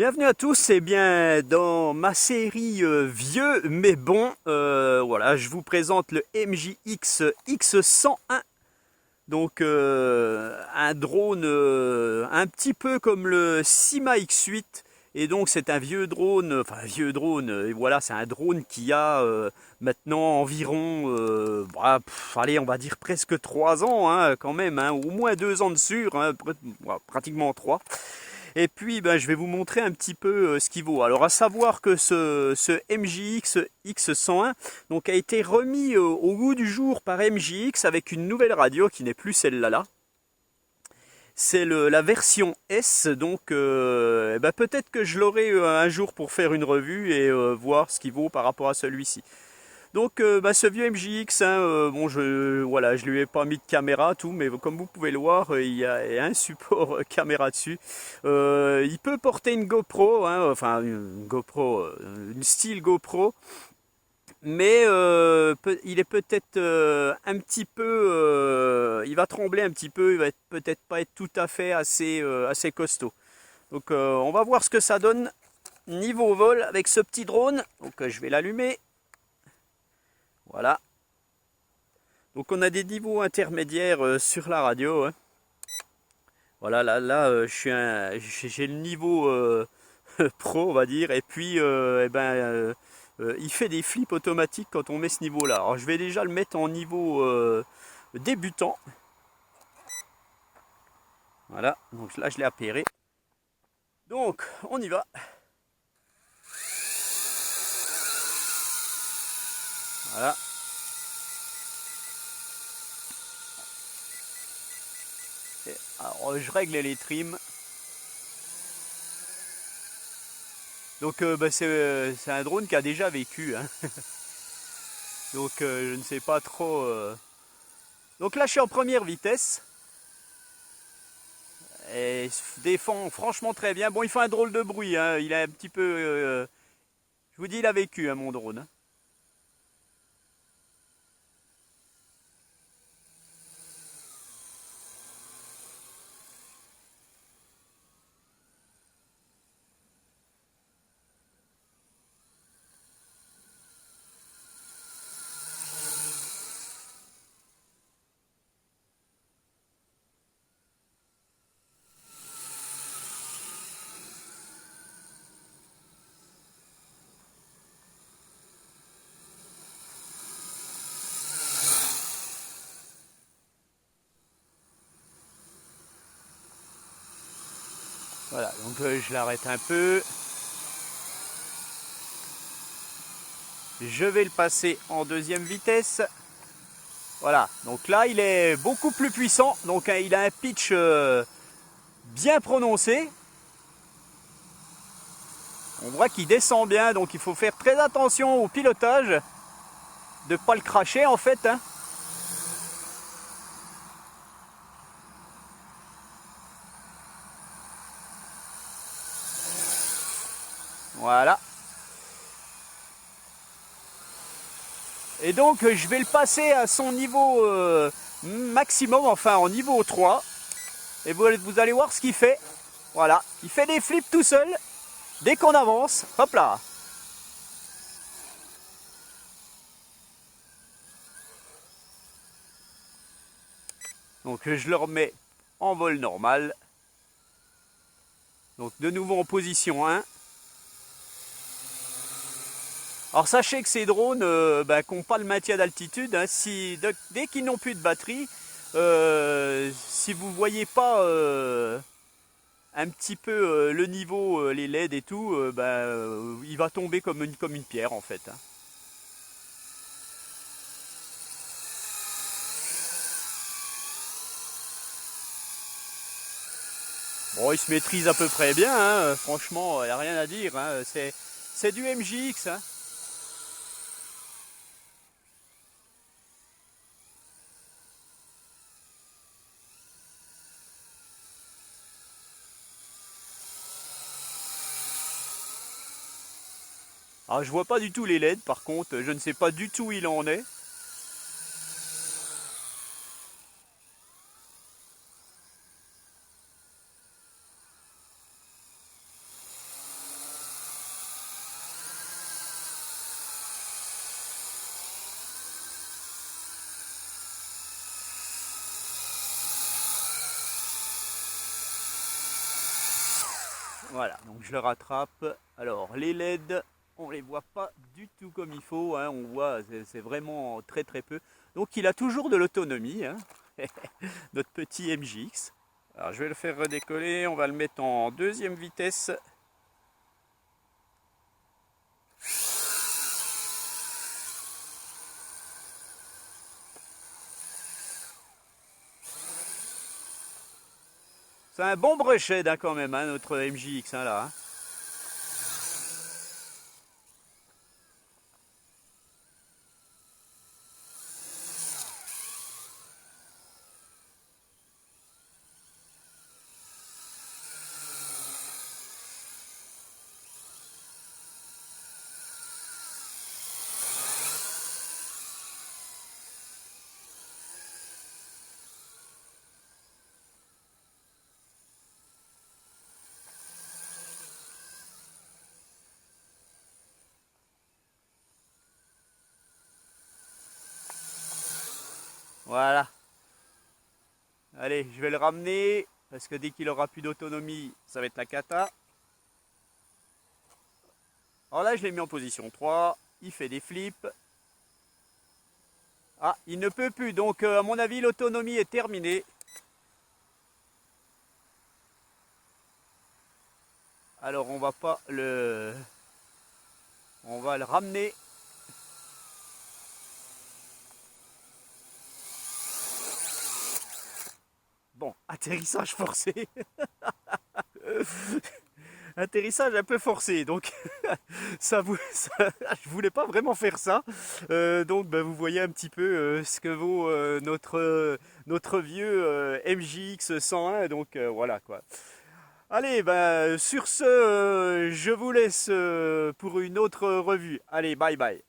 Bienvenue à tous, et bien dans ma série vieux mais bon, voilà, je vous présente le MJX X101. Donc un drone un petit peu comme le Sima X8. Et donc c'est un vieux drone, enfin un vieux drone, et voilà, c'est un drone qui a maintenant environ, allez, on va dire presque 3 ans, hein, quand même, hein, au moins 2 ans dessus, hein, pratiquement 3. Et puis ben, je vais vous montrer un petit peu ce qu'il vaut. Alors à savoir que ce MJX X101 donc, a été remis au goût du jour par MJX avec une nouvelle radio qui n'est plus celle-là. C'est la version S, donc ben, peut-être que je l'aurai un jour pour faire une revue et voir ce qu'il vaut par rapport à celui-ci. Donc bah, ce vieux MJX, hein, bon voilà, je lui ai pas mis de caméra tout, mais comme vous pouvez le voir, il y a un support caméra dessus. Il peut porter une GoPro, hein, enfin une GoPro, une style GoPro, mais il est peut-être un petit peu, il va trembler un petit peu, il va peut-être pas être tout à fait assez costaud. Donc on va voir ce que ça donne niveau vol avec ce petit drone. Donc je vais l'allumer. Voilà. Donc on a des niveaux intermédiaires sur la radio, hein. Voilà, là j'ai le niveau pro, on va dire, et puis il fait des flips automatiques quand on met ce niveau-là. Alors je vais déjà le mettre en niveau débutant. Voilà, donc là je l'ai appairé. Donc on y va. Voilà. Alors je règle les trims. Donc bah, c'est un drone qui a déjà vécu, hein. Donc je ne sais pas trop. Donc là je suis en première vitesse. Et il se défend franchement très bien. Bon, il fait un drôle de bruit, hein. Il a un petit peu. Je vous dis, il a vécu, hein, mon drone, hein. Voilà, donc je l'arrête un peu. Je vais le passer en deuxième vitesse. Voilà, donc là il est beaucoup plus puissant. Donc il a un pitch bien prononcé. On voit qu'il descend bien, donc il faut faire très attention au pilotage. De ne pas le cracher en fait, hein. Voilà. Et donc je vais le passer à son niveau maximum, enfin en niveau 3. Et vous allez voir ce qu'il fait. Voilà, il fait des flips tout seul. Dès qu'on avance, hop là. Donc je le remets en vol normal. Donc de nouveau en position 1. Alors sachez que ces drones qui n'ont pas le maintien d'altitude, hein, dès qu'ils n'ont plus de batterie, si vous ne voyez pas un petit peu le niveau, les LED et tout, il va tomber comme une pierre en fait, hein. Bon, il se maîtrise à peu près bien, hein, franchement, il n'y a rien à dire, hein, c'est du MJX, hein. Alors je vois pas du tout les LED par contre, je ne sais pas du tout où il en est. Voilà, donc je le rattrape. Alors les LED, on les voit pas du tout comme il faut, hein. On voit, c'est vraiment très très peu. Donc il a toujours de l'autonomie, hein. Notre petit MJX. Alors je vais le faire redécoller, on va le mettre en deuxième vitesse. C'est un bon brochet hein, quand même, hein, notre MJX hein, là. Hein. Voilà. Allez, je vais le ramener parce que dès qu'il aura plus d'autonomie, ça va être la cata. Alors là, je l'ai mis en position 3. Il fait des flips. Ah, il ne peut plus. Donc, à mon avis, l'autonomie est terminée. Alors, on va pas le... On va le ramener. Bon, atterrissage forcé. Atterrissage un peu forcé, donc je voulais pas vraiment faire ça. Donc bah, vous voyez un petit peu ce que vaut notre vieux MJX 101, donc voilà quoi. Allez, bah, sur ce, je vous laisse pour une autre revue. Allez, bye bye.